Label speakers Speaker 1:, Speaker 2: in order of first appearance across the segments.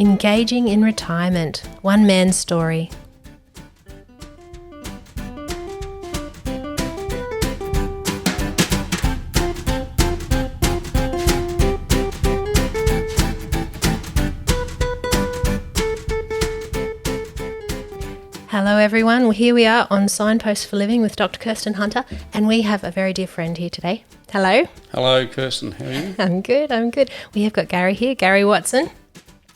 Speaker 1: Engaging in retirement, one man's story. Hello everyone, well, here we are on Signposts for Living with Dr. Kirsten Hunter, and we have a very dear friend here today. Hello.
Speaker 2: Hello Kirsten, how are you?
Speaker 1: I'm good. We have got Gary here, Gary Watson.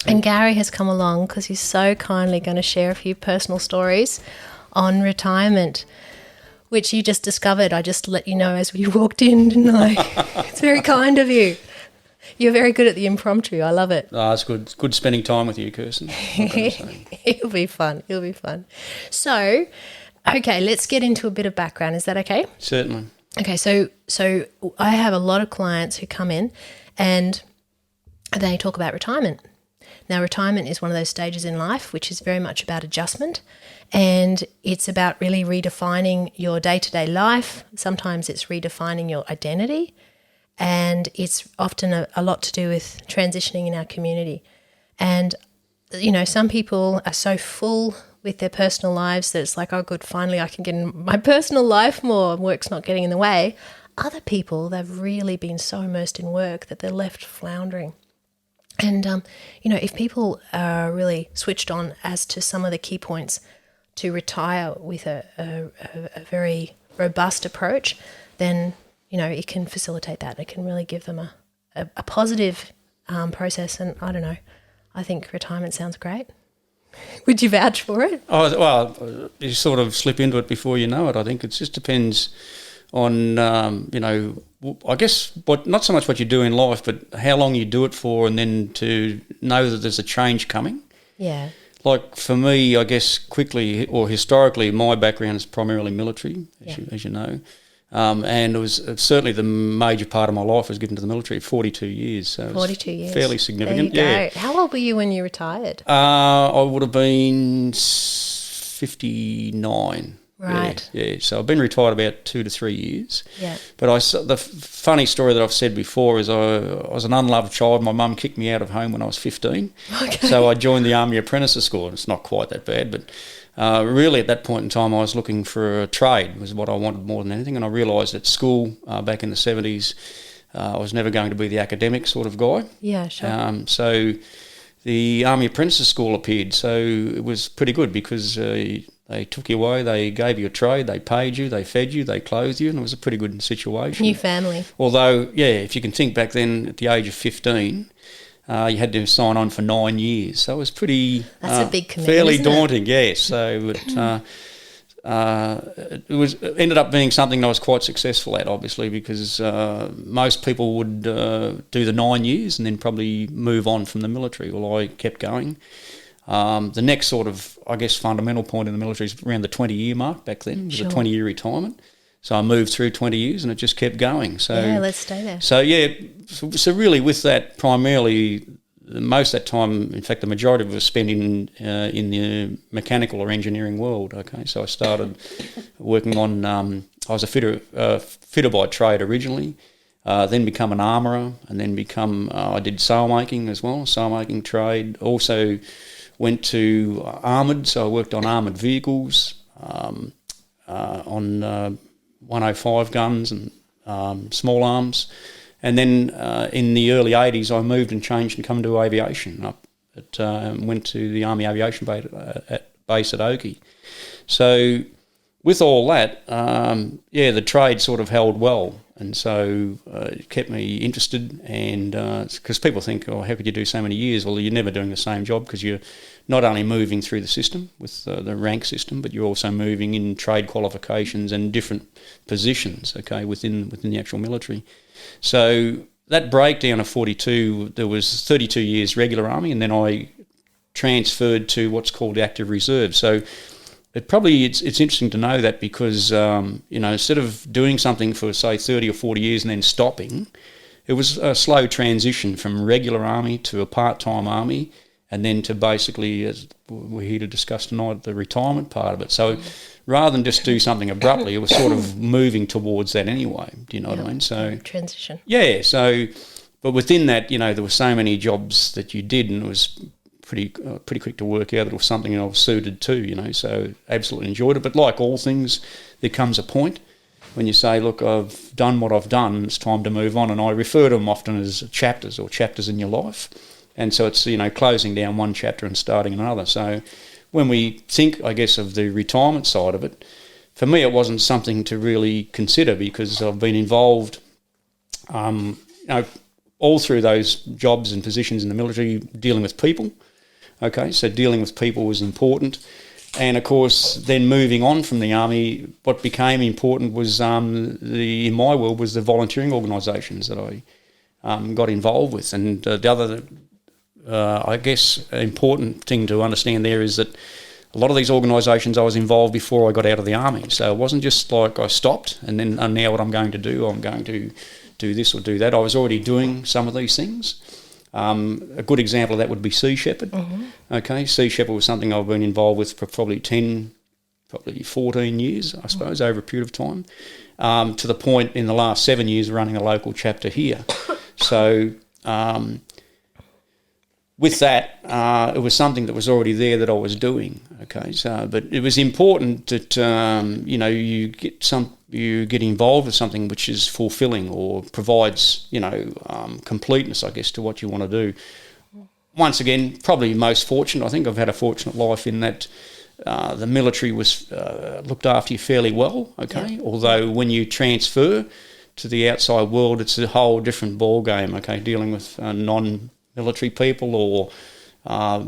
Speaker 1: And Gary has come along because he's so kindly going to share a few personal stories on retirement, which you just discovered. I just let you know as we walked in, didn't I? It's very kind of you. You're very good at the impromptu. I love it.
Speaker 2: Oh, it's good. It's good spending time with you, Kirsten.
Speaker 1: It'll be fun. So, okay, let's get into a bit of background. Is that okay?
Speaker 2: Certainly.
Speaker 1: Okay, so I have a lot of clients who come in and they talk about retirement. Now, retirement is one of those stages in life which is very much about adjustment, and it's about really redefining your day-to-day life. Sometimes it's redefining your identity, and it's often a lot to do with transitioning in our community. And, you know, some people are so full with their personal lives that it's like, oh, good, finally I can get in my personal life more, work's not getting in the way. Other people, they've really been so immersed in work that they're left floundering. And, you know, if people are really switched on as to some of the key points to retire with a very robust approach, then, you know, it can facilitate that. It can really give them a positive process. And I don't know, I think retirement sounds great. Would you vouch for it?
Speaker 2: Oh, well, you sort of slip into it before you know it. I think it just depends on, you know, I guess not so much what you do in life, but how long you do it for, and then to know that there's a change coming.
Speaker 1: Yeah.
Speaker 2: Like for me, I guess quickly or historically, my background is primarily military, as you know. And it was certainly the major part of my life was given to the military, 42 years. So
Speaker 1: 42 years.
Speaker 2: Fairly significant.
Speaker 1: There you go. How old were you when you retired?
Speaker 2: I would have been 59.
Speaker 1: Right.
Speaker 2: Yeah. So I've been retired about 2 to 3 years.
Speaker 1: Yeah.
Speaker 2: But the funny story that I've said before is I was an unloved child. My mum kicked me out of home when I was 15.
Speaker 1: Okay.
Speaker 2: So I joined the Army Apprentices School. It's not quite that bad, but really at that point in time I was looking for a trade, was what I wanted more than anything. And I realised at school back in the 70s I was never going to be the academic sort of guy.
Speaker 1: Yeah, sure.
Speaker 2: So the Army Apprentices School appeared. So it was pretty good because they took you away, they gave you a trade, they paid you, they fed you, they clothed you, and it was a pretty good situation.
Speaker 1: New family.
Speaker 2: Although, yeah, if you can think back then at the age of 15, you had to sign on for 9 years. So it was pretty...
Speaker 1: That's a big commitment,
Speaker 2: fairly
Speaker 1: isn't
Speaker 2: daunting, yes. So it ended up being something I was quite successful at, obviously, because most people would do the 9 years and then probably move on from the military. Well, I kept going. The next sort of, I guess, fundamental point in the military is around the 20-year mark back then. It was a 20-year retirement. So I moved through 20 years and it just kept going. So
Speaker 1: yeah, let's stay there.
Speaker 2: So, yeah, so really with that, primarily, most of that time, in fact, the majority of it was spent in the mechanical or engineering world, okay? So I started working on, I was a fitter by trade originally, then become an armourer, and then I did sail making as well, sail making trade. Also went to armoured, so I worked on armoured vehicles, on 105 guns and small arms. And then in the early 80s, I moved and changed and come to aviation. Went to the Army Aviation base at Oakey. So with all that, the trade sort of held well. And so it kept me interested, and because people think, oh, how could you do so many years? Well, you're never doing the same job because you're not only moving through the system with the rank system, but you're also moving in trade qualifications and different positions, okay, within the actual military. So that breakdown of 42, there was 32 years regular army, and then I transferred to what's called active reserve. So it's interesting to know that because, instead of doing something for, say, 30 or 40 years and then stopping, it was a slow transition from regular army to a part-time army, and then to basically, as we're here to discuss tonight, the retirement part of it. So rather than just do something abruptly, it was sort of moving towards that anyway. Do you know what I mean? So
Speaker 1: transition.
Speaker 2: Yeah. So, but within that, there were so many jobs that you did, and it was pretty quick to work out that it was something I was suited to, you know. So absolutely enjoyed it. But like all things, there comes a point when you say, look, I've done what I've done, it's time to move on. And I refer to them often as chapters or chapters in your life. And so it's, you know, closing down one chapter and starting another. So when we think, I guess, of the retirement side of it, for me it wasn't something to really consider because I've been involved, you know, all through those jobs and positions in the military, dealing with people. Okay, so dealing with people was important. And, of course, then moving on from the Army, what became important was, in my world, was the volunteering organisations that I got involved with. And the other, I guess, important thing to understand there is that a lot of these organisations I was involved before I got out of the Army. So it wasn't just like I stopped and then now what I'm going to do, I'm going to do this or do that. I was already doing some of these things. A good example of that would be Sea Shepherd. Mm-hmm. Okay, Sea Shepherd was something I've been involved with for probably 14 years, I suppose, over a period of time, to the point in the last 7 years running a local chapter here. So with that, it was something that was already there that I was doing. Okay, so but it was important that you know, you get involved with something which is fulfilling or provides, you know, completeness, I guess, to what you want to do. Once again, probably most fortunate. I think I've had a fortunate life in that the military was looked after you fairly well. Okay, yeah. Although when you transfer to the outside world, it's a whole different ball game. Okay, dealing with non-military people or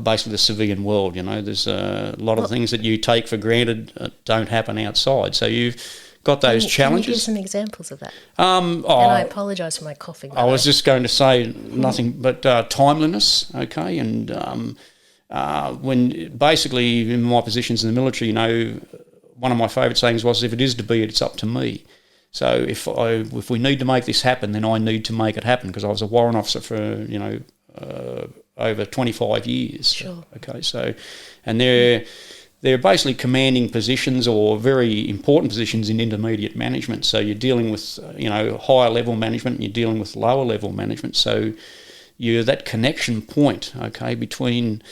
Speaker 2: basically the civilian world. You know, there's a lot of things that you take for granted don't happen outside. So you've got those challenges. Can you give some
Speaker 1: examples of that? And I apologise for my coughing.
Speaker 2: I was just going to say nothing but timeliness, okay, and when basically in my positions in the military, you know, one of my favourite sayings was, if it is to be, it's up to me. So if we need to make this happen, then I need to make it happen because I was a warrant officer for, you know, over 25 years.
Speaker 1: Sure.
Speaker 2: Okay, so, and they're basically commanding positions or very important positions in intermediate management. So you're dealing with, you know, higher level management and you're dealing with lower level management. So you're that connection point, okay, between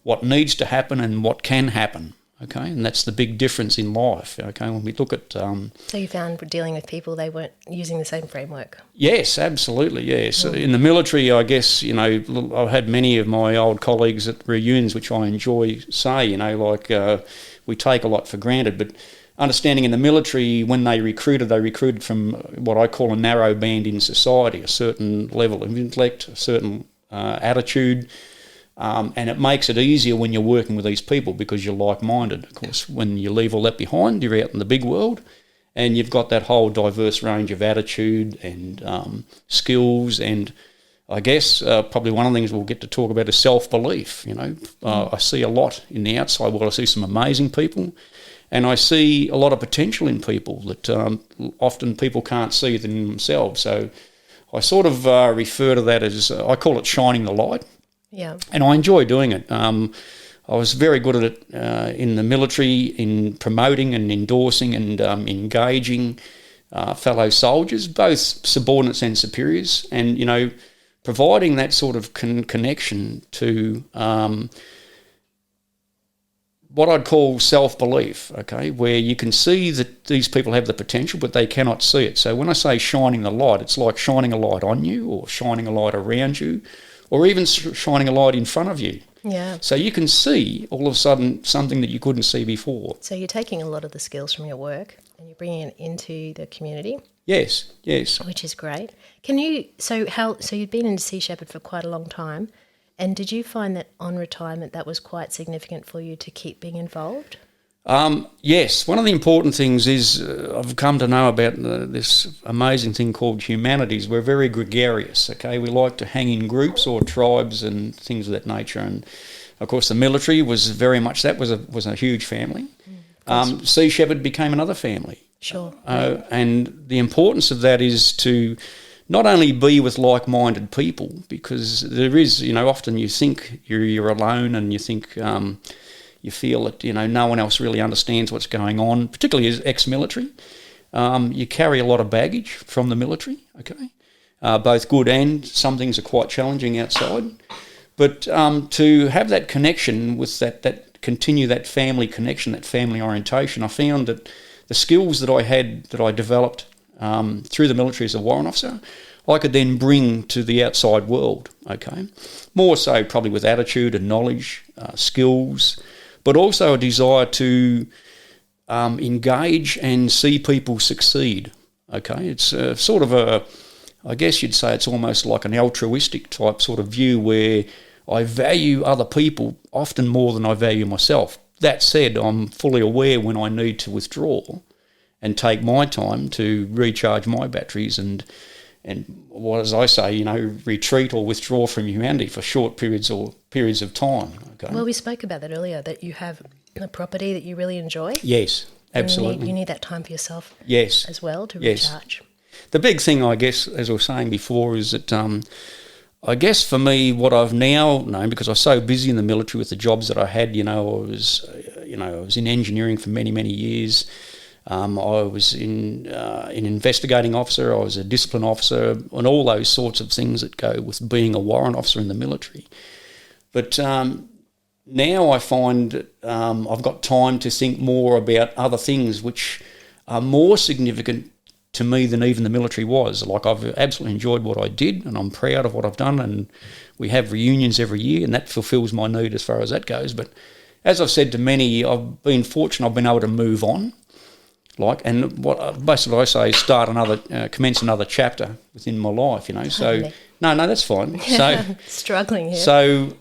Speaker 2: what needs to happen and what can happen, okay, and that's the big difference in life, okay, when we look at...
Speaker 1: So you found dealing with people, they weren't using the same framework?
Speaker 2: Yes, absolutely, yes. In the military, I guess, you know, I've had many of my old colleagues at reunions, which I enjoy say, you know, like we take a lot for granted, but understanding in the military, when they recruited from what I call a narrow band in society, a certain level of intellect, a certain attitude, and it makes it easier when you're working with these people because you're like-minded. Of course, when you leave all that behind, you're out in the big world and you've got that whole diverse range of attitude and skills, and I guess probably one of the things we'll get to talk about is self-belief. You know, I see a lot in the outside world. I see some amazing people and I see a lot of potential in people that often people can't see in themselves. So I sort of refer to that as, I call it shining the light.
Speaker 1: Yeah,
Speaker 2: and I enjoy doing it. I was very good at it in the military, in promoting and endorsing and engaging fellow soldiers, both subordinates and superiors, and, you know, providing that sort of connection to what I'd call self-belief, okay, where you can see that these people have the potential, but they cannot see it. So when I say shining the light, it's like shining a light on you or shining a light around you, or even shining a light in front of you.
Speaker 1: Yeah.
Speaker 2: So you can see all of a sudden something that you couldn't see before.
Speaker 1: So you're taking a lot of the skills from your work and you're bringing it into the community.
Speaker 2: Yes, yes.
Speaker 1: Which is great. Can you, so you'd been in Sea Shepherd for quite a long time, and did you find that on retirement that was quite significant for you to keep being involved?
Speaker 2: Yes, one of the important things is I've come to know about this amazing thing called humanities. We're very gregarious, okay? We like to hang in groups or tribes and things of that nature. And, of course, the military was very much that, was a huge family. Sea Shepherd became another family.
Speaker 1: Sure.
Speaker 2: And the importance of that is to not only be with like-minded people, because there is, you know, often you think you're alone and you think... you feel that, you know, no one else really understands what's going on, particularly as ex-military. You carry a lot of baggage from the military, okay, both good and some things are quite challenging outside. But to have that connection with that continue that family connection, that family orientation, I found that the skills that I developed through the military as a warrant officer, I could then bring to the outside world, okay? More so probably with attitude and knowledge, skills, but also a desire to engage and see people succeed, okay? It's sort of I guess you'd say it's almost like an altruistic type sort of view where I value other people often more than I value myself. That said, I'm fully aware when I need to withdraw and take my time to recharge my batteries and what, as I say, retreat or withdraw from humanity for short periods of time. Okay.
Speaker 1: Well, we spoke about that earlier, that you have a property that you really enjoy.
Speaker 2: Yes, absolutely.
Speaker 1: You need that time for yourself.
Speaker 2: Yes.
Speaker 1: As well to
Speaker 2: Yes.
Speaker 1: recharge.
Speaker 2: The big thing, I guess, as I was saying before, is that I guess for me, what I've now known, because I was so busy in the military with the jobs that I had, I was in engineering for many, many years. I was in investigating officer. I was a discipline officer, and all those sorts of things that go with being a warrant officer in the military. But now I find that I've got time to think more about other things which are more significant to me than even the military was. Like, I've absolutely enjoyed what I did, and I'm proud of what I've done, and we have reunions every year, and that fulfills my need as far as that goes. But as I've said to many, I've been fortunate. I've been able to move on, and what basically I say is commence another chapter within my life. So no, that's fine. So
Speaker 1: struggling here.
Speaker 2: So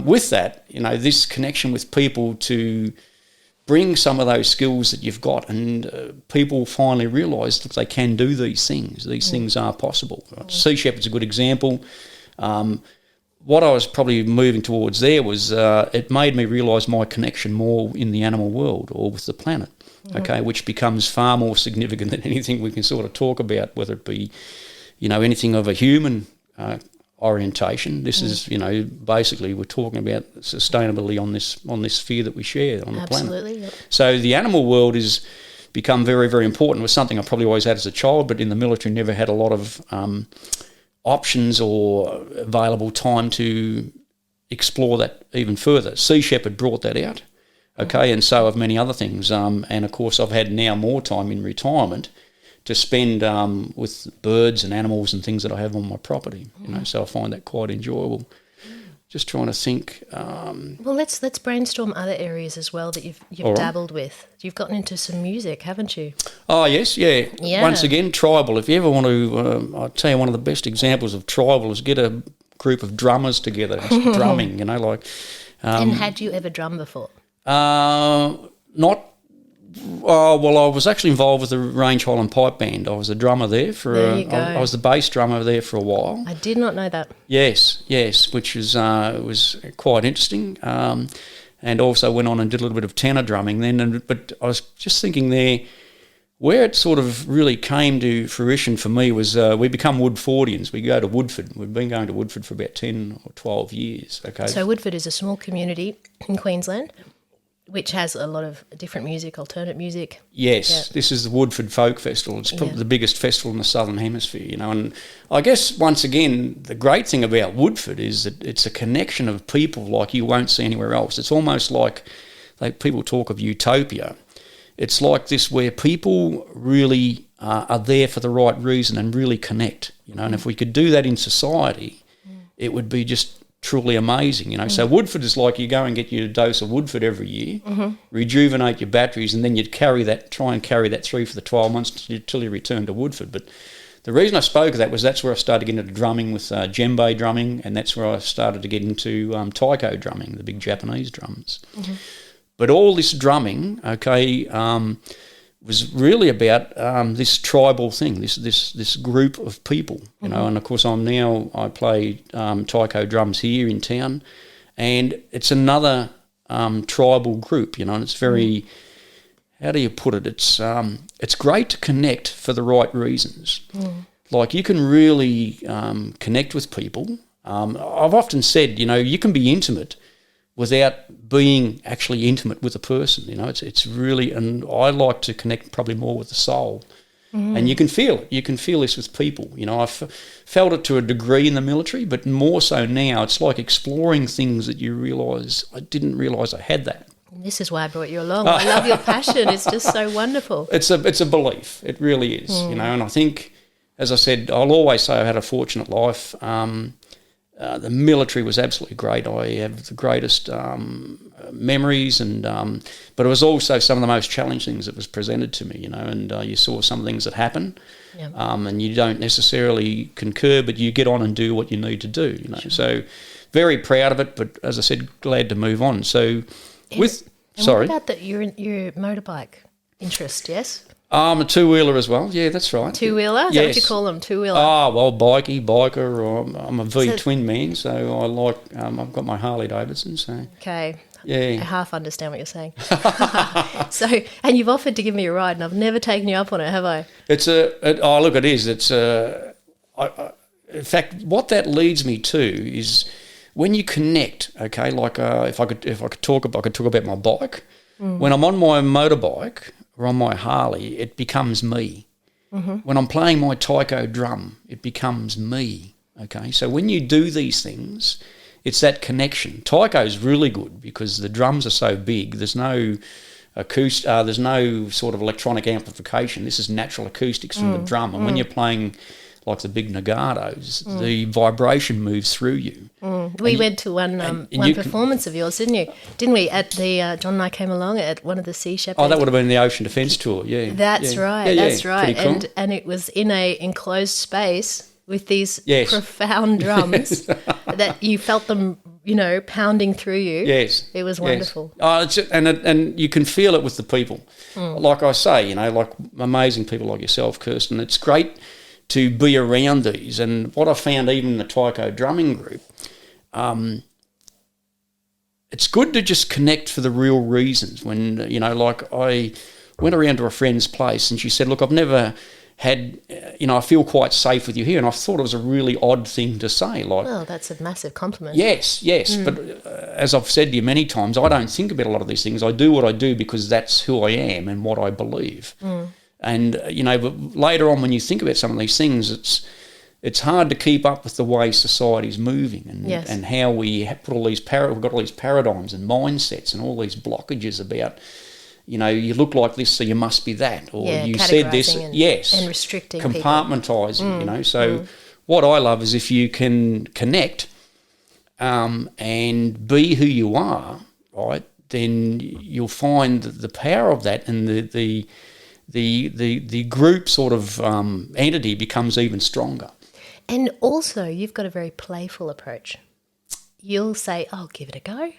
Speaker 2: with that, this connection with people to bring some of those skills that you've got, and people finally realise that they can do these things. These things are possible. Sea Shepherd's a good example. What I was probably moving towards there was it made me realise my connection more in the animal world or with the planet, okay, which becomes far more significant than anything we can sort of talk about, whether it be, anything of a human orientation. This is, basically we're talking about sustainability on this sphere that we share on the planet.
Speaker 1: Absolutely. Yep.
Speaker 2: So the animal world has become very, very important. It was something I probably always had as a child, but in the military never had a lot of options or available time to explore that even further. Sea Shepherd brought that out, okay, and so have many other things. And of course I've had now more time in retirement to spend with birds and animals and things that I have on my property, so I find that quite enjoyable. Just trying to think.
Speaker 1: Well, let's brainstorm other areas as well that you've
Speaker 2: right.
Speaker 1: dabbled with. You've gotten into some music, haven't you?
Speaker 2: Oh, yes, yeah. Once again, tribal. If you ever want to, I'll tell you one of the best examples of tribal is get a group of drummers together, just drumming,
Speaker 1: and had you ever drummed before?
Speaker 2: Not. Well, I was actually involved with the Range Highland Pipe Band. I was a drummer there
Speaker 1: There you go.
Speaker 2: I was the bass drummer there for a while.
Speaker 1: I did not know that.
Speaker 2: Yes, which was quite interesting. And also went on and did a little bit of tenor drumming then. But I was just thinking there, where it sort of really came to fruition for me was we become Woodfordians. We go to Woodford. We've been going to Woodford for about 10 or 12 years. Okay.
Speaker 1: So Woodford is a small community in Queensland, which has a lot of different music, alternate music.
Speaker 2: Yes, This is the Woodford Folk Festival. It's probably the biggest festival in the Southern Hemisphere, And I guess, once again, the great thing about Woodford is that it's a connection of people like you won't see anywhere else. It's almost like people talk of utopia. It's like this where people really are there for the right reason and really connect, And if we could do that in society, it would be just truly amazing, So Woodford is like you go and get your dose of Woodford every year, rejuvenate your batteries, and then you'd try and carry that through for the 12 months till you return to Woodford. But the reason I spoke of that was that's where I started getting into drumming with djembe drumming, and that's where I started to get into taiko drumming, the big Japanese drums. But all this drumming, was really about this tribal thing, this group of people, And of course, I play taiko drums here in town, and it's another tribal group, And it's very, how do you put it? It's great to connect for the right reasons. Like you can really connect with people. I've often said, you can be intimate without being actually intimate with a person, It's really, and I like to connect probably more with the soul, And you can feel it. You can feel this with people. You know, felt it to a degree in the military, but more so now. It's like exploring things that you realise, I didn't realise I had that.
Speaker 1: This is why I brought you along. I love your passion. It's just so wonderful.
Speaker 2: It's a belief. It really is, you know. And I think, as I said, I'll always say I've had a fortunate life. The military was absolutely great. I have the greatest memories, but it was also some of the most challenging things that was presented to me, you know. And you saw some things that happen, and you don't necessarily concur, but you get on and do what you need to do, you know. Sure. So, very proud of it. But as I said, glad to move on. So. What about your motorbike interest, yes? A two-wheeler as well. Yeah, that's right.
Speaker 1: Two-wheeler? Is that what you call them, two-wheeler?
Speaker 2: Oh, well, biker, or I'm a V-twin man, so I like, I've got my Harley-Davidson, so.
Speaker 1: Okay.
Speaker 2: Yeah.
Speaker 1: I half understand what you're saying. So, and you've offered to give me a ride, and I've never taken you up on it, have I?
Speaker 2: Look, it is. In fact, what that leads me to is, when you connect, okay, like if I could talk about my bike. When I'm on my motorbike or on my Harley, it becomes me. When I'm playing my taiko drum, it becomes me. Okay, so when you do these things, it's that connection. Taiko is really good because the drums are so big. There's no there's no sort of electronic amplification. This is natural acoustics from the drum, and when you're playing like the big nagatos, the vibration moves through you.
Speaker 1: We went to one performance of yours, didn't we? At the John and I came along at one of the Sea Shepherds.
Speaker 2: Oh, that would have been the Ocean Defence Tour, yeah.
Speaker 1: That's right.
Speaker 2: Pretty cool.
Speaker 1: And it was in a enclosed space with these profound drums that you felt them, you know, pounding through you.
Speaker 2: Yes.
Speaker 1: It was wonderful.
Speaker 2: Yes. And you can feel it with the people. Like I say, you know, like amazing people like yourself, Kirsten. It's great to be around these. And what I found even in the taiko drumming group, it's good to just connect for the real reasons. When, you know, like I went around to a friend's place and she said, look, I've never had, you know, I feel quite safe with you here. And I thought it was a really odd thing to say. Like,
Speaker 1: well, that's a massive compliment.
Speaker 2: Yes. But as I've said to you many times, I don't think about a lot of these things. I do what I do because that's who I am and what I believe. And, you know, but later on when you think about some of these things, it's hard to keep up with the way society's moving and how we put all these we've got all these paradigms and mindsets and all these blockages about, you know, you look like this, so you must be that, or you said this,
Speaker 1: and restricting,
Speaker 2: compartmentalising, you know. So what I love is if you can connect and be who you are, right, then you'll find the power of that, and the group sort of entity becomes even stronger.
Speaker 1: And also, you've got a very playful approach. You'll say, "I'll give it a go."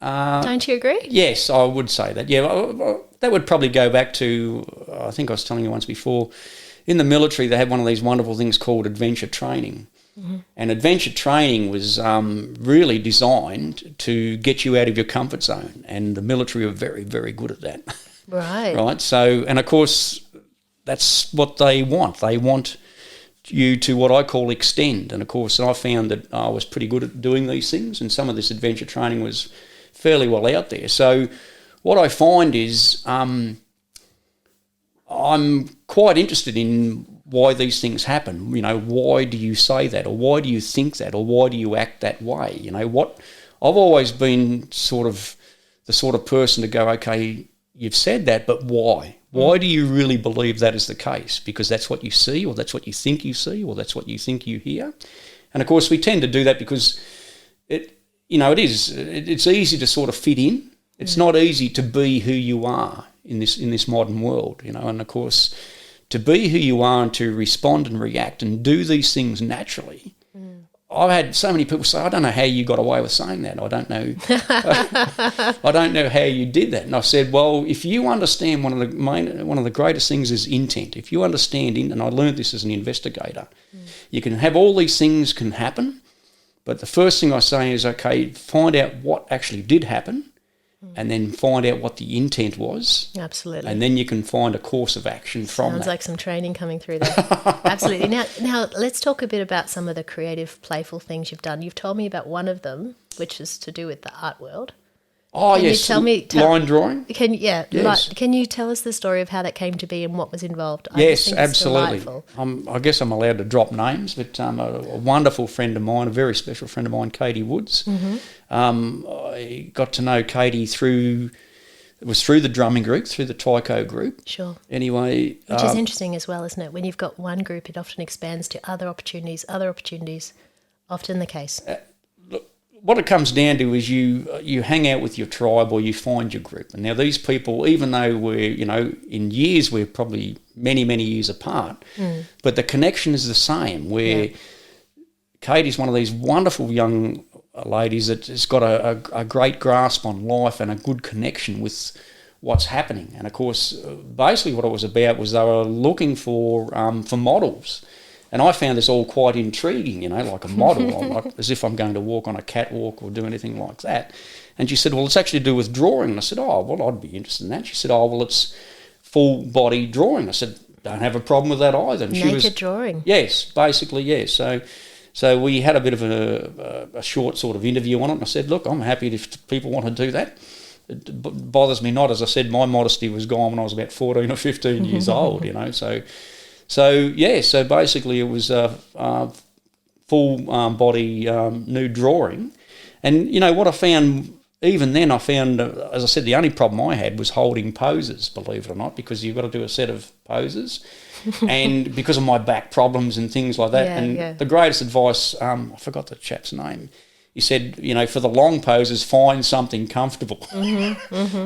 Speaker 1: Don't you agree?
Speaker 2: Yes, I would say that. Yeah, that would probably go back to, I think I was telling you once before, in the military they had one of these wonderful things called adventure training. And adventure training was really designed to get you out of your comfort zone, and the military are very, very good at that.
Speaker 1: Right.
Speaker 2: Right. So, and of course, that's what they want. They want you to what I call extend. And of course, I found that I was pretty good at doing these things, and some of this adventure training was fairly well out there. So what I find is I'm quite interested in why these things happen. You know, why do you say that, or why do you think that, or why do you act that way? You know, what I've always been sort of the sort of person to go, okay, you've said that, but why? Why do you really believe that is the case? Because that's what you see, or that's what you think you see, or that's what you think you hear. And of course, we tend to do that because it's easy to sort of fit in. It's not easy to be who you are in this modern world, you know. And of course, to be who you are and to respond and react and do these things naturally. I've had so many people say, I don't know how you got away with saying that. I don't know. I don't know how you did that. And I said, well, if you understand one of the greatest things is intent. If you understand, and I learned this as an investigator, you can have all these things can happen, but the first thing I say is, okay, find out what actually did happen, and then find out what the intent was.
Speaker 1: Absolutely.
Speaker 2: And then you can find a course of action from that.
Speaker 1: Sounds like some training coming through there. Absolutely. Now let's talk a bit about some of the creative, playful things you've done. You've told me about one of them, which is to do with the art world.
Speaker 2: Oh,
Speaker 1: Can
Speaker 2: yes.
Speaker 1: you tell me...
Speaker 2: Line drawing?
Speaker 1: Yes. Can you tell us the story of how that came to be and what was involved? I just
Speaker 2: Yes,
Speaker 1: think it's
Speaker 2: absolutely.
Speaker 1: delightful.
Speaker 2: I guess I'm allowed to drop names, but a wonderful friend of mine, a very special friend of mine, Katie Woods. I got to know Katie through the drumming group, through the taiko group.
Speaker 1: Sure.
Speaker 2: Anyway.
Speaker 1: Which is interesting as well, isn't it? When you've got one group, it often expands to other opportunities, often the case.
Speaker 2: What it comes down to is you hang out with your tribe or you find your group. And now these people, even though in years we're probably many, many years apart, but the connection is the same, where Katie's one of these wonderful young ladies that has got a great grasp on life and a good connection with what's happening. And, of course, basically what it was about was they were looking for models. And I found this all quite intriguing, like a model, like as if I'm going to walk on a catwalk or do anything like that. And she said, well, it's actually to do with drawing. And I said, oh, well, I'd be interested in that. She said, oh, well, it's full body drawing. I said, don't have a problem with that either. And
Speaker 1: naked drawing.
Speaker 2: Yes, basically, yes. So we had a bit of a short sort of interview on it. And I said, look, I'm happy if people want to do that. It bothers me not. As I said, my modesty was gone when I was about 14 or 15 years old, So basically it was a full body nude drawing. And, what I found, even then as I said, the only problem I had was holding poses, believe it or not, because you've got to do a set of poses. And because of my back problems and things like that. The greatest advice, I forgot the chap's name, he said, for the long poses, find something comfortable.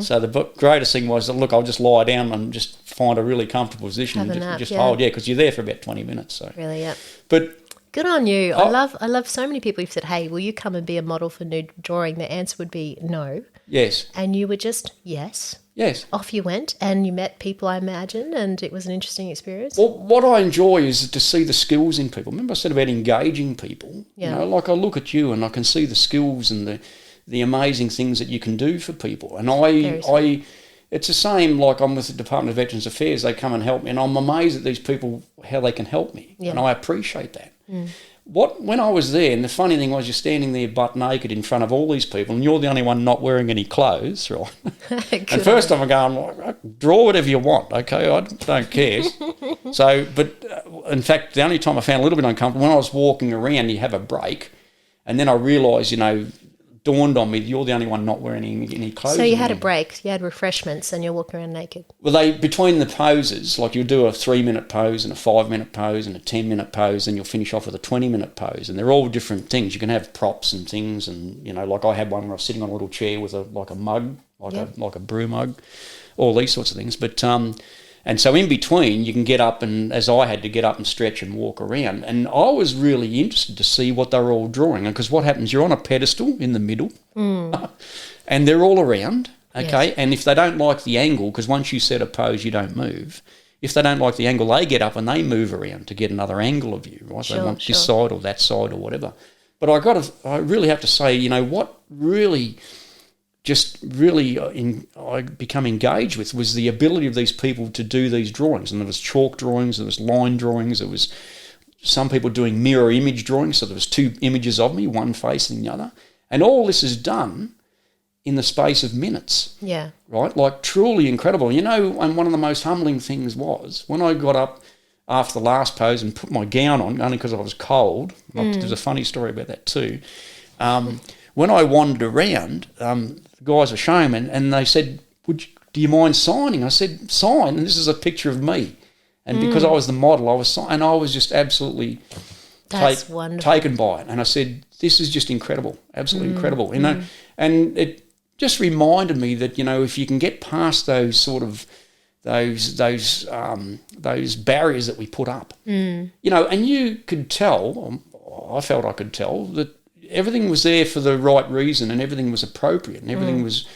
Speaker 2: So the greatest thing was, look, I'll just lie down and just find a really comfortable position and just hold, because you're there for about 20 minutes. So
Speaker 1: really, yeah.
Speaker 2: But
Speaker 1: good on you. I love so many people who've said, hey, will you come and be a model for nude drawing? The answer would be no.
Speaker 2: Yes.
Speaker 1: And you were just, yes.
Speaker 2: Yes.
Speaker 1: Off you went and you met people, I imagine, and it was an interesting experience.
Speaker 2: Well, what I enjoy is to see the skills in people. Remember I said about engaging people?
Speaker 1: Yeah.
Speaker 2: Like I look at you and I can see the skills and the amazing things that you can do for people. And it's the same, like I'm with the Department of Veterans Affairs, they come and help me, and I'm amazed at these people, how they can help me. Yeah. And I appreciate that. When I was there, and the funny thing was you're standing there butt naked in front of all these people and you're the only one not wearing any clothes, right? And first time I'm going, draw whatever you want, okay? I don't care. But in fact, the only time I found a little bit uncomfortable, when I was walking around, you have a break, and then I realised, dawned on me, you're the only one not wearing any clothes.
Speaker 1: So you had a break, you had refreshments, and you're walking around naked.
Speaker 2: Well, between the poses, like you'll do a 3-minute pose and a 5-minute pose and a 10-minute pose, and you'll finish off with a 20-minute pose, and they're all different things. You can have props and things, and like I had one where I was sitting on a little chair with a mug, like a brew mug, all these sorts of things. But and so in between, you can get up, and as I had to get up and stretch and walk around. And I was really interested to see what they were all drawing. Because what happens, you're on a pedestal in the middle, and they're all around, okay? Yes. And if they don't like the angle, because once you set a pose, you don't move. If they don't like the angle, they get up and they move around to get another angle of you, right? They want this side or that side or whatever. But I really have to say, what really... I become engaged with was the ability of these people to do these drawings. And there was chalk drawings, there was line drawings, there was some people doing mirror image drawings, so there was 2 images of me, one facing the other. And all this is done in the space of minutes. Yeah. Right? Like truly incredible. And one of the most humbling things was when I got up after the last pose and put my gown on, only because I was cold. There's a funny story about that too. When I wandered around, the guys were showing me, and they said, do you mind signing? I said, sign, and this is a picture of me. And because I was the model, I was and I was just absolutely taken by it. And I said, this is just incredible, absolutely incredible. And it just reminded me that, if you can get past those sort of those barriers that we put up, and you could tell, I felt I could tell that everything was there for the right reason, and everything was appropriate, and everything was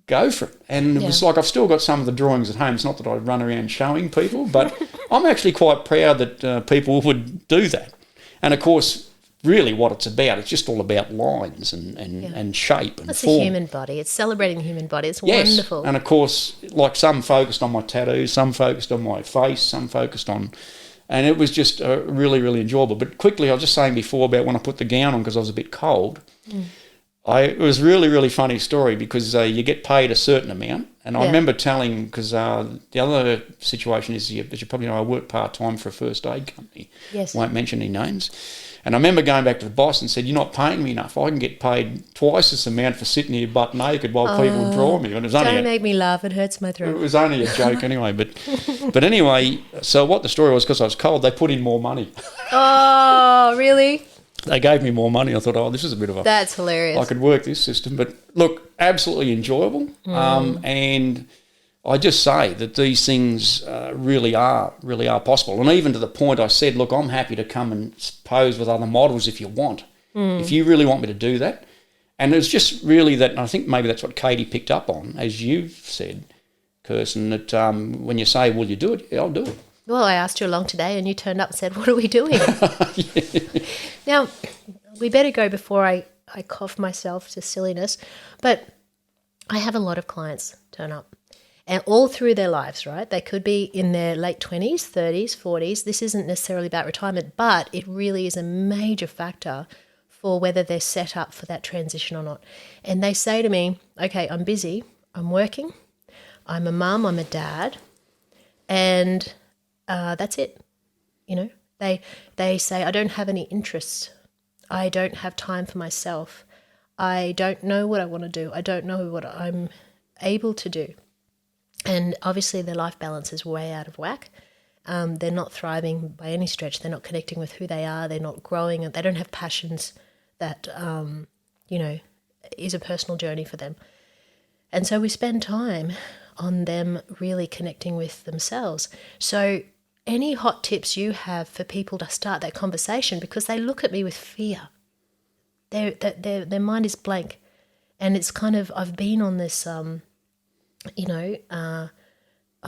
Speaker 2: go for it. And it was like, I've still got some of the drawings at home. It's not that I run around showing people, but I'm actually quite proud that people would do that. And of course, really what it's just all about lines and shape and
Speaker 1: That's
Speaker 2: form.
Speaker 1: The human body. It's celebrating the human body. It's wonderful.
Speaker 2: And of course, like some focused on my tattoos, some focused on my face, some focused on... And it was just really, really enjoyable. But quickly, I was just saying before about when I put the gown on because I was a bit cold. It was really, really funny story because you get paid a certain amount. And I remember telling, because the other situation is, as you probably know, I work part-time for a first aid company.
Speaker 1: Yes.
Speaker 2: Won't mention any names. And I remember going back to the boss and said, "You're not paying me enough. I can get paid twice this amount for sitting here butt naked while people draw me." And it was only
Speaker 1: Don't make me laugh. It hurts my throat.
Speaker 2: It was only a joke anyway. But anyway, so what the story was, because I was cold, they put in more money.
Speaker 1: Oh, really?
Speaker 2: They gave me more money. I thought, oh, this is a bit of a...
Speaker 1: That's hilarious.
Speaker 2: I could work this system. But look, absolutely enjoyable. And I just say that these things really are possible. And even to the point I said, look, I'm happy to come and pose with other models if you want, if you really want me to do that. And it's just really that, and I think maybe that's what Katie picked up on, as you've said, Kirsten, that when you say, will you do it? Yeah, I'll do it.
Speaker 1: Well, I asked you along today and you turned up and said, what are we doing? Now, we better go before I cough myself to silliness. But I have a lot of clients turn up. And all through their lives, right? They could be in their late 20s, 30s, 40s. This isn't necessarily about retirement, but it really is a major factor for whether they're set up for that transition or not. And they say to me, okay, I'm busy, I'm working, I'm a mum, I'm a dad, and that's it. You know, they say, I don't have any interests. I don't have time for myself. I don't know what I want to do. I don't know what I'm able to do. And obviously their life balance is way out of whack. They're not thriving by any stretch. They're not connecting with who they are. They're not growing. They don't have passions that, is a personal journey for them. And so we spend time on them really connecting with themselves. So any hot tips you have for people to start that conversation, because they look at me with fear. Their mind is blank. And it's kind of, I've been on this, on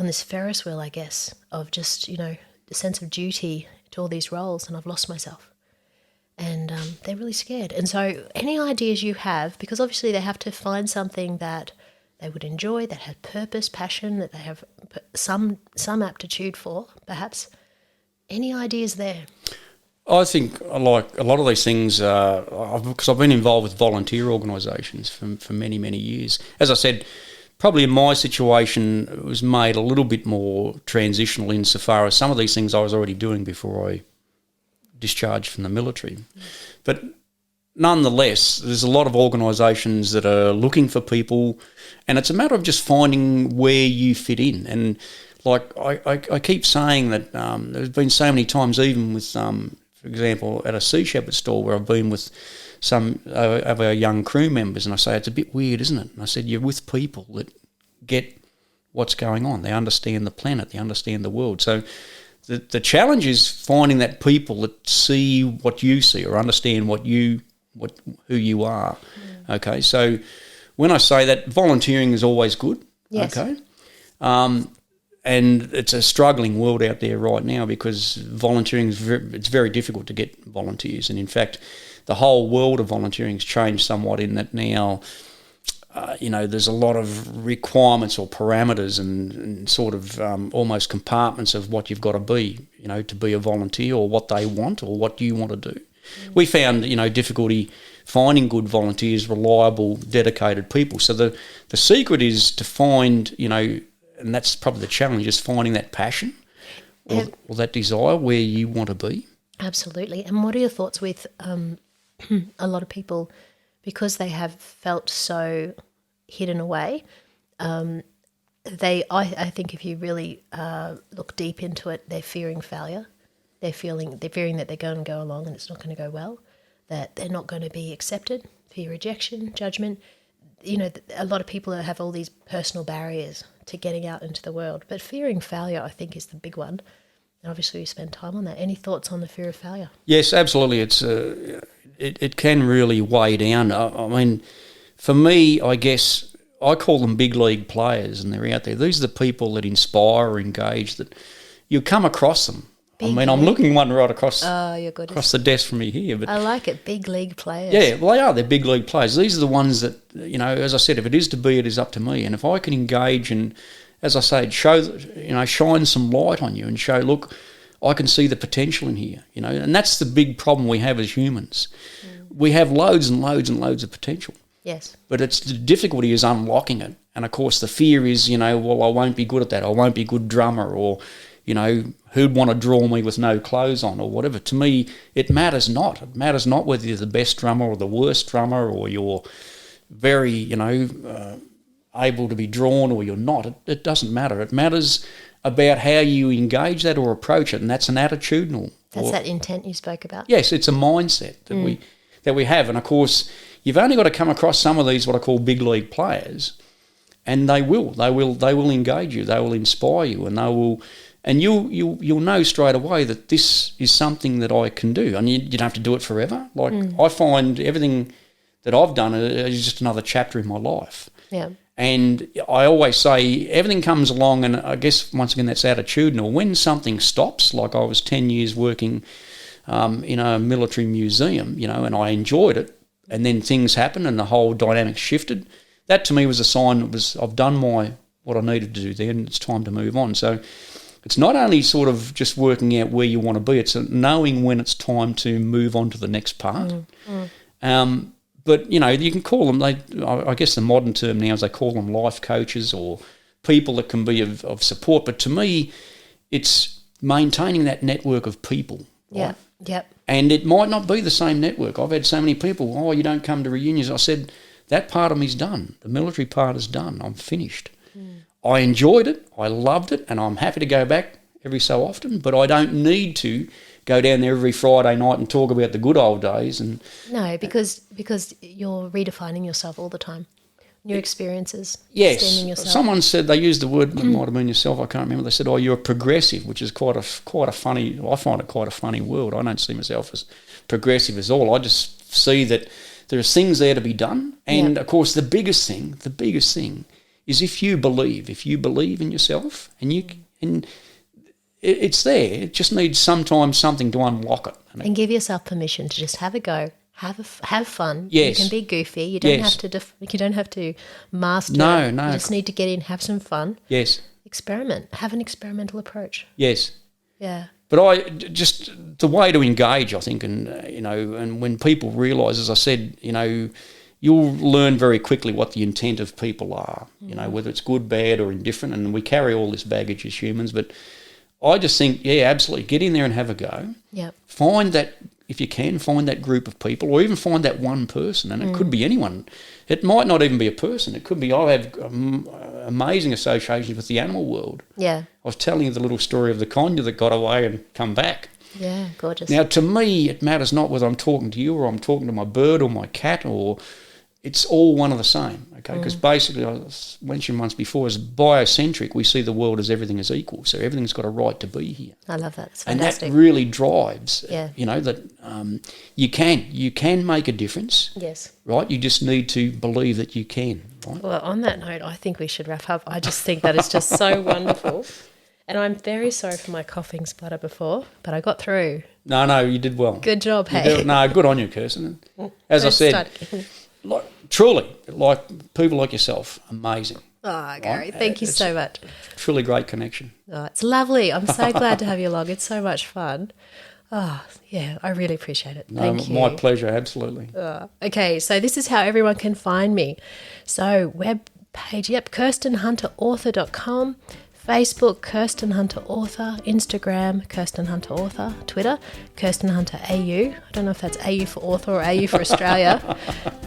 Speaker 1: this Ferris wheel, I guess, of just, the sense of duty to all these roles, and I've lost myself. And they're really scared. And so any ideas you have, because obviously they have to find something that they would enjoy, that has purpose, passion, that they have some aptitude for, perhaps. Any ideas there?
Speaker 2: I think, like a lot of these things, because I've been involved with volunteer organisations for many, many years. As I said, probably in my situation, it was made a little bit more transitional insofar as some of these things I was already doing before I discharged from the military. But nonetheless, there's a lot of organisations that are looking for people, and it's a matter of just finding where you fit in. And like I keep saying that there's been so many times, even with, for example, at a Sea Shepherd store where I've been with some of our young crew members, and I say, it's a bit weird, isn't it? And I said, you're with people that get what's going on. They understand the planet. They understand the world. So the challenge is finding that people that see what you see or understand who you are. Mm. Okay, so when I say that, volunteering is always good.
Speaker 1: Yes.
Speaker 2: Okay, and it's a struggling world out there right now because volunteering it's very difficult to get volunteers, and in fact, the whole world of volunteering has changed somewhat in that now. There's a lot of requirements or parameters and sort of almost compartments of what you've got to be a volunteer, or what they want or what you want to do. Mm. We found, difficulty finding good volunteers, reliable, dedicated people. So the secret is to find, and that's probably the challenge, is finding that passion or that desire where you want to be. Absolutely.
Speaker 1: And what are your thoughts with a lot of people, because they have felt so hidden away, I think if you really look deep into it, they're fearing failure. They're fearing that they're going to go along and it's not going to go well, that they're not going to be accepted, fear rejection, judgment. A lot of people have all these personal barriers to getting out into the world, but fearing failure, I think, is the big one. And obviously we spend time on that. Any thoughts on the fear of failure?
Speaker 2: Yes, absolutely. It's it can really weigh down. I mean, for me, I guess I call them big league players, and they're out there. These are the people that inspire or engage, that you come across them. I'm looking one right across the desk from me here. But
Speaker 1: I like it, big league players.
Speaker 2: Yeah, well, they are. They're big league players. These are the ones that, as I said, if it is to be, it is up to me. And if I can engage and, as I say, shine some light on you and show, look, I can see the potential in here, and that's the big problem we have as humans. Mm. We have loads and loads and loads of potential.
Speaker 1: Yes.
Speaker 2: But the difficulty is unlocking it. And, of course, the fear is, well, I won't be good at that. I won't be a good drummer, or, who'd want to draw me with no clothes on or whatever. To me, it matters not. It matters not whether you're the best drummer or the worst drummer, or you're very, able to be drawn or you're not. It doesn't matter. It matters about how you engage that or approach it, and that's an attitudinal.
Speaker 1: That's that intent you spoke about.
Speaker 2: Yes, it's a mindset that we have. And, of course, you've only got to come across some of these what I call big league players, and they will engage you, they will inspire you, and you'll know straight away that this is something that I can do. And you don't have to do it forever. Like I find everything that I've done is just another chapter in my life.
Speaker 1: Yeah.
Speaker 2: And I always say everything comes along, and I guess once again that's attitudinal. When something stops, like I was 10 years working in a military museum, and I enjoyed it, and then things happened and the whole dynamic shifted. That to me was a sign that I've done what I needed to do there, and it's time to move on. So it's not only sort of just working out where you want to be, it's knowing when it's time to move on to the next part. But, you can call them, I guess the modern term now is they call them life coaches or people that can be of support. But to me, it's maintaining that network of people. Right?
Speaker 1: Yep.
Speaker 2: And it might not be the same network. I've had so many people, you don't come to reunions. I said, that part of me's done. The military part is done. I'm finished. I enjoyed it. I loved it. And I'm happy to go back every so often. But I don't need to go down there every Friday night and talk about the good old days. And
Speaker 1: no, because you're redefining yourself all the time. New experiences.
Speaker 2: Yes.
Speaker 1: Extending yourself.
Speaker 2: Someone said, they used the word, it might have been yourself, I can't remember. They said, you're a progressive, which is quite a funny, I find it quite a funny word. I don't see myself as progressive at all. I just see that there's things there to be done. And, of course, the biggest thing is if you believe in yourself, and it's there. It just needs sometimes something to unlock it.
Speaker 1: And give yourself permission to just have a go. Have fun.
Speaker 2: Yes.
Speaker 1: You can be goofy. You don't have to master.
Speaker 2: No.
Speaker 1: You just need to get in, have some fun.
Speaker 2: Yes.
Speaker 1: Experiment. Have an experimental approach.
Speaker 2: Yes.
Speaker 1: Yeah.
Speaker 2: But just the way to engage, I think, and when people realise, as I said, you'll learn very quickly what the intent of people are. Whether it's good, bad, or indifferent, and we carry all this baggage as humans. But I just think, absolutely, get in there and have a go.
Speaker 1: Yeah.
Speaker 2: Find that. If you can, find that group of people, or even find that one person, and it could be anyone. It might not even be a person. It could be, I have amazing associations with the animal world.
Speaker 1: Yeah.
Speaker 2: I was telling you the little story of the conure that got away and come back.
Speaker 1: Yeah, gorgeous.
Speaker 2: Now, to me, it matters not whether I'm talking to you or I'm talking to my bird or my cat, or it's all one of the same, okay? Because basically, I mentioned once before, as biocentric, we see the world as everything is equal. So everything's got a right to be here.
Speaker 1: I love that. It's fantastic.
Speaker 2: And that really drives,
Speaker 1: that
Speaker 2: you can make a difference.
Speaker 1: Yes. Right?
Speaker 2: You just need to believe that you can, right?
Speaker 1: Well, on that note, I think we should wrap up. I just think that is just so wonderful. And I'm very sorry for my coughing sputter before, but I got through.
Speaker 2: No, you did well.
Speaker 1: Good job, hey.
Speaker 2: No, good on you, Kirsten. As I said, truly, people like yourself, amazing.
Speaker 1: Oh, Gary, thank you so much.
Speaker 2: Truly great connection.
Speaker 1: Oh, it's lovely. I'm so glad to have you along. It's so much fun. Oh, yeah, I really appreciate it. Thank you.
Speaker 2: My pleasure, absolutely.
Speaker 1: Okay, so this is how everyone can find me. So web page, KirstenHunterAuthor.com. Facebook, Kirsten Hunter Author. Instagram, Kirsten Hunter Author. Twitter, Kirsten Hunter AU. I don't know if that's AU for author or AU for Australia.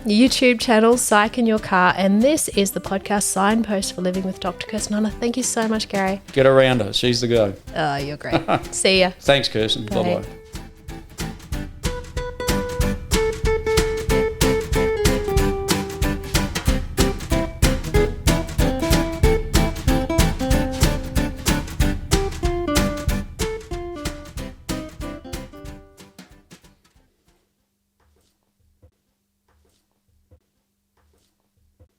Speaker 1: YouTube channel, Psych in Your Car. And this is the podcast Signpost for Living with Dr. Kirsten Hunter. Thank you so much, Gary.
Speaker 2: Get around her. She's the go.
Speaker 1: Oh, you're great. See ya.
Speaker 2: Thanks, Kirsten.
Speaker 1: Bye.
Speaker 2: Bye-bye.